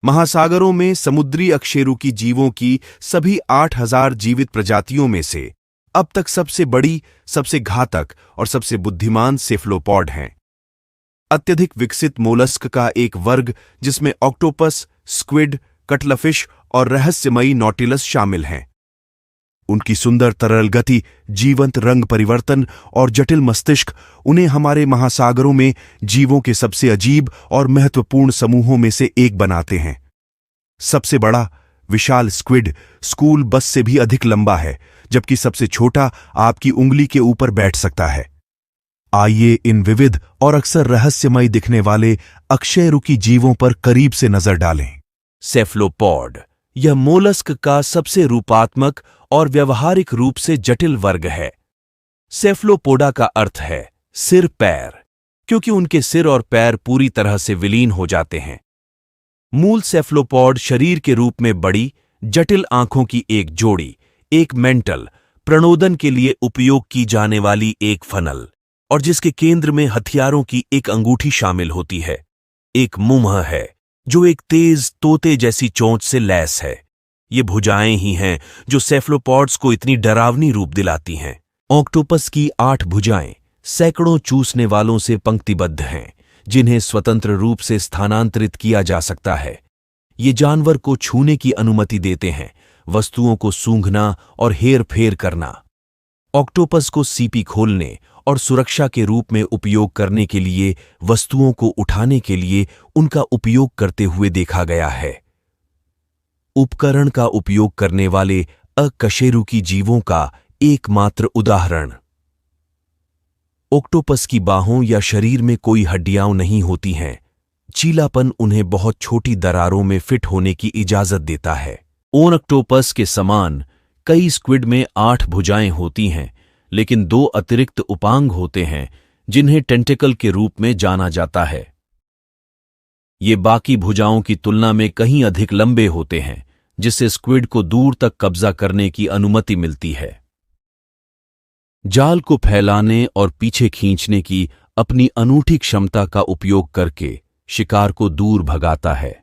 महासागरों में समुद्री अकशेरुकी जीवों की सभी 8,000 जीवित प्रजातियों में से अब तक सबसे बड़ी, सबसे घातक और सबसे बुद्धिमान सेफलोपॉड हैं। अत्यधिक विकसित मोलस्क का एक वर्ग जिसमें ऑक्टोपस, स्क्विड, कटलफिश और रहस्यमयी नॉटिलस शामिल हैं। उनकी सुंदर तरल गति, जीवंत रंग परिवर्तन और जटिल मस्तिष्क उन्हें हमारे महासागरों में जीवों के सबसे अजीब और महत्वपूर्ण समूहों में से एक बनाते हैं। सबसे बड़ा, विशाल स्क्विड स्कूल बस से भी अधिक लंबा है, जबकि सबसे छोटा आपकी उंगली के ऊपर बैठ सकता है। आइए इन विविध और अक्सर रहस्यमय दिखने वाले अकशेरुकी जीवों पर करीब से नजर डालें। सेफलोपॉड यह मोलस्क का सबसे रूपात्मक और व्यवहारिक रूप से जटिल वर्ग है। सेफलोपोडा का अर्थ है सिर पैर, क्योंकि उनके सिर और पैर पूरी तरह से विलीन हो जाते हैं। मूल सेफलोपॉड शरीर के रूप में बड़ी, जटिल आंखों की एक जोड़ी, एक मेंटल, प्रणोदन के लिए उपयोग की जाने वाली एक फनल और जिसके केंद्र में हथियारों की एक अंगूठी शामिल होती है। एक मुंह है जो एक तेज तोते जैसी चोंच से लैस है। ये भुजाएं ही हैं जो सेफलोपॉड्स को इतनी डरावनी रूप दिलाती हैं। ऑक्टोपस की 8 भुजाएं सैकड़ों चूसने वालों से पंक्तिबद्ध हैं, जिन्हें स्वतंत्र रूप से स्थानांतरित किया जा सकता है। ये जानवर को छूने की अनुमति देते हैं, वस्तुओं को सूंघना और हेर फेर करना। ऑक्टोपस को सीपी खोलने और सुरक्षा के रूप में उपयोग करने के लिए वस्तुओं को उठाने के लिए उनका उपयोग करते हुए देखा गया है। उपकरण का उपयोग करने वाले अकशेरुकी जीवों का एकमात्र उदाहरण। ऑक्टोपस की बाहों या शरीर में कोई हड्डियां नहीं होती हैं। चीलापन उन्हें बहुत छोटी दरारों में फिट होने की इजाजत देता है। ऑक्टोपस के समान कई स्क्विड में 8 भुजाएं होती हैं, लेकिन 2 अतिरिक्त उपांग होते हैं जिन्हें टेंटिकल के रूप में जाना जाता है। ये बाकी भुजाओं की तुलना में कहीं अधिक लंबे होते हैं, जिससे स्क्विड को दूर तक कब्जा करने की अनुमति मिलती है। जाल को फैलाने और पीछे खींचने की अपनी अनूठी क्षमता का उपयोग करके शिकार को दूर भगाता है।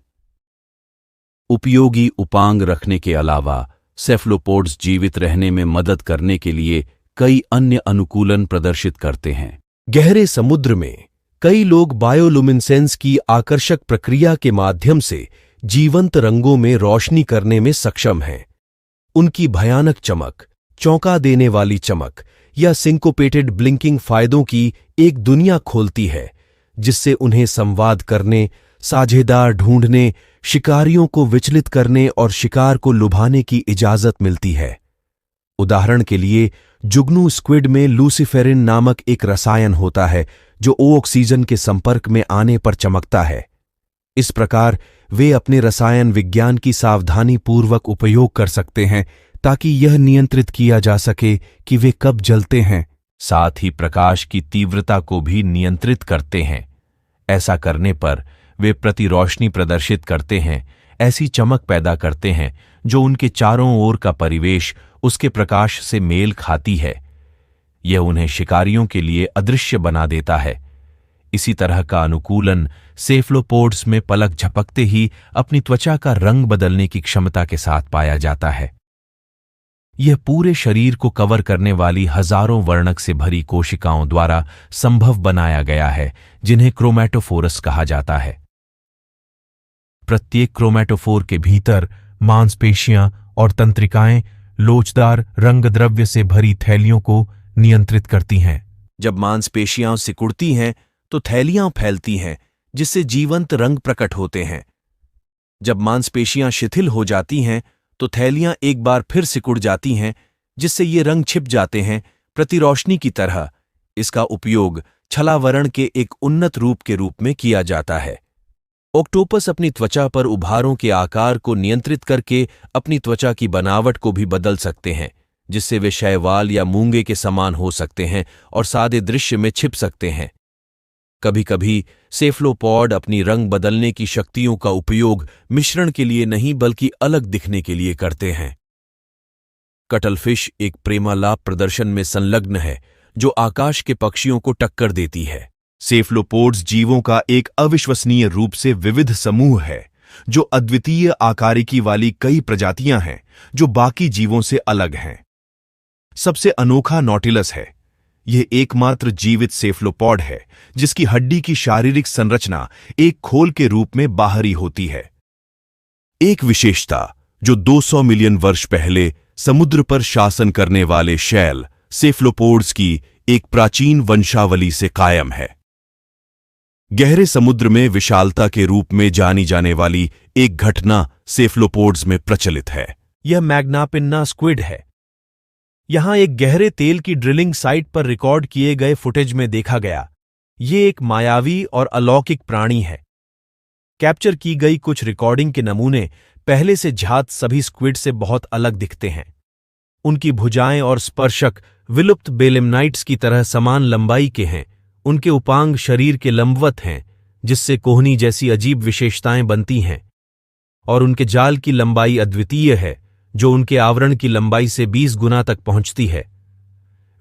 उपयोगी उपांग रखने के अलावा सेफलोपोड्स जीवित रहने में मदद करने के लिए कई अन्य अनुकूलन प्रदर्शित करते हैं। गहरे समुद्र में कई लोग बायोलुमिनेसेंस की आकर्षक प्रक्रिया के माध्यम से जीवंत रंगों में रोशनी करने में सक्षम हैं। उनकी भयानक चमक, चौंका देने वाली चमक या सिंकोपेटेड ब्लिंकिंग फायदों की एक दुनिया खोलती है, जिससे उन्हें संवाद करने, साझेदार ढूंढने, शिकारियों को विचलित करने और शिकार को लुभाने की इजाजत मिलती है। उदाहरण के लिए, जुगनू स्क्विड में लूसिफेरिन नामक एक रसायन होता है जो ऑक्सीजन के संपर्क में आने पर चमकता है। इस प्रकार वे अपने रसायन विज्ञान की सावधानी पूर्वक उपयोग कर सकते हैं ताकि यह नियंत्रित किया जा सके कि वे कब जलते हैं। साथ ही प्रकाश की तीव्रता को भी नियंत्रित करते हैं। ऐसा करने पर वे प्रतिरोशनी प्रदर्शित करते हैं, ऐसी चमक पैदा करते हैं जो उनके चारों ओर का परिवेश उसके प्रकाश से मेल खाती है। यह उन्हें शिकारियों के लिए अदृश्य बना देता है। इसी तरह का अनुकूलन सेफलोपोड्स में पलक झपकते ही अपनी त्वचा का रंग बदलने की क्षमता के साथ पाया जाता है। यह पूरे शरीर को कवर करने वाली हजारों वर्णक से भरी कोशिकाओं द्वारा संभव बनाया गया है, जिन्हें क्रोमैटोफोरस कहा जाता है। प्रत्येक क्रोमैटोफोर के भीतर मांसपेशियां और तंत्रिकाएं लोचदार रंगद्रव्य से भरी थैलियों को नियंत्रित करती हैं। जब मांसपेशियां सिकुड़ती हैं तो थैलियां फैलती हैं, जिससे जीवंत रंग प्रकट होते हैं। जब मांसपेशियां शिथिल हो जाती हैं तो थैलियां एक बार फिर सिकुड़ जाती हैं, जिससे ये रंग छिप जाते हैं, प्रतिरोशनी की तरह। इसका उपयोग छलावरण के एक उन्नत रूप के रूप में किया जाता है। ऑक्टोपस अपनी त्वचा पर उभारों के आकार को नियंत्रित करके अपनी त्वचा की बनावट को भी बदल सकते हैं, जिससे वे शैवाल या मूंगे के समान हो सकते हैं और सादे दृश्य में छिप सकते हैं। कभी कभी सेफलोपॉड अपनी रंग बदलने की शक्तियों का उपयोग मिश्रण के लिए नहीं बल्कि अलग दिखने के लिए करते हैं। कटलफिश एक प्रेमालाप प्रदर्शन में संलग्न है जो आकाश के पक्षियों को टक्कर देती है। सेफलोपोड्स जीवों का एक अविश्वसनीय रूप से विविध समूह है जो अद्वितीय आकारिकी वाली कई प्रजातियां हैं जो बाकी जीवों से अलग हैं। सबसे अनोखा नॉटिलस है। यह एकमात्र जीवित सेफलोपॉड है जिसकी हड्डी की शारीरिक संरचना एक खोल के रूप में बाहरी होती है। एक विशेषता जो 200 मिलियन वर्ष पहले समुद्र पर शासन करने वाले शैल सेफलोपोड्स की एक प्राचीन वंशावली से कायम है। गहरे समुद्र में विशालता के रूप में जानी जाने वाली एक घटना सेफलोपोड्स में प्रचलित है। यह मैग्नापिन्ना स्क्विड है। यहां एक गहरे तेल की ड्रिलिंग साइट पर रिकॉर्ड किए गए फुटेज में देखा गया। ये एक मायावी और अलौकिक प्राणी है। कैप्चर की गई कुछ रिकॉर्डिंग के नमूने पहले से ज्ञात सभी स्क्विड से बहुत अलग दिखते हैं। उनकी भुजाएं और स्पर्शक विलुप्त बेलेमनाइट्स की तरह समान लंबाई के हैं। उनके उपांग शरीर के लंबवत हैं, जिससे कोहनी जैसी अजीब विशेषताएं बनती हैं, और उनके जाल की लंबाई अद्वितीय है, जो उनके आवरण की लंबाई से 20 गुना तक पहुंचती है।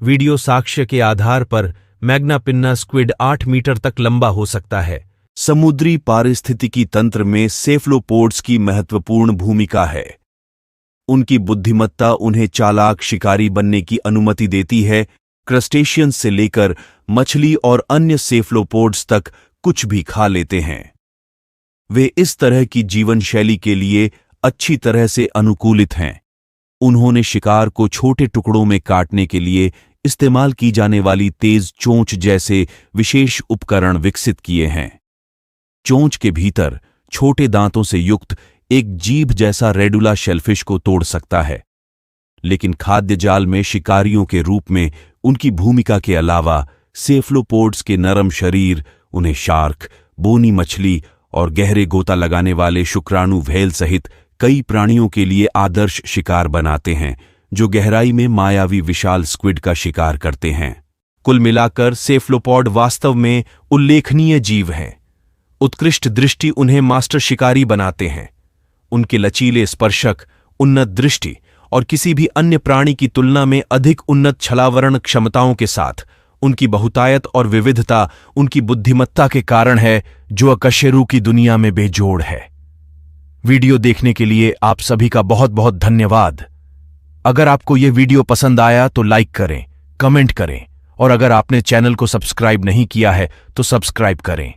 वीडियो साक्ष्य के आधार पर मैग्नापिन्ना स्क्विड 8 मीटर तक लंबा हो सकता है। समुद्री पारिस्थितिकी तंत्र में सेफलोपोड्स की महत्वपूर्ण भूमिका है। उनकी बुद्धिमत्ता उन्हें चालाक शिकारी बनने की अनुमति देती है। क्रस्टेशियंस से लेकर मछली और अन्य सेफलोपोड्स तक कुछ भी खा लेते हैं। वे इस तरह की जीवन शैली के लिए अच्छी तरह से अनुकूलित हैं। उन्होंने शिकार को छोटे टुकड़ों में काटने के लिए इस्तेमाल की जाने वाली तेज चोंच जैसे विशेष उपकरण विकसित किए हैं। चोंच के भीतर छोटे दांतों से युक्त एक जीभ जैसा रेडुला शेलफिश को तोड़ सकता है। लेकिन खाद्य जाल में शिकारियों के रूप में उनकी भूमिका के अलावा सेफलोपोड्स के नरम शरीर उन्हें शार्क, बोनी मछली और गहरे गोता लगाने वाले शुक्राणु व्हेल सहित कई प्राणियों के लिए आदर्श शिकार बनाते हैं, जो गहराई में मायावी विशाल स्क्विड का शिकार करते हैं। कुल मिलाकर सेफलोपॉड वास्तव में उल्लेखनीय जीव हैं। उत्कृष्ट दृष्टि उन्हें मास्टर शिकारी बनाते हैं। उनके लचीले स्पर्शक, उन्नत दृष्टि और किसी भी अन्य प्राणी की तुलना में अधिक उन्नत छलावरण क्षमताओं के साथ उनकी बहुतायत और विविधता उनकी बुद्धिमत्ता के कारण है, जो अकशेरू की दुनिया में बेजोड़ है। वीडियो देखने के लिए आप सभी का बहुत बहुत धन्यवाद। अगर आपको यह वीडियो पसंद आया तो लाइक करें, कमेंट करें, और अगर आपने चैनल को सब्सक्राइब नहीं किया है तो सब्सक्राइब करें।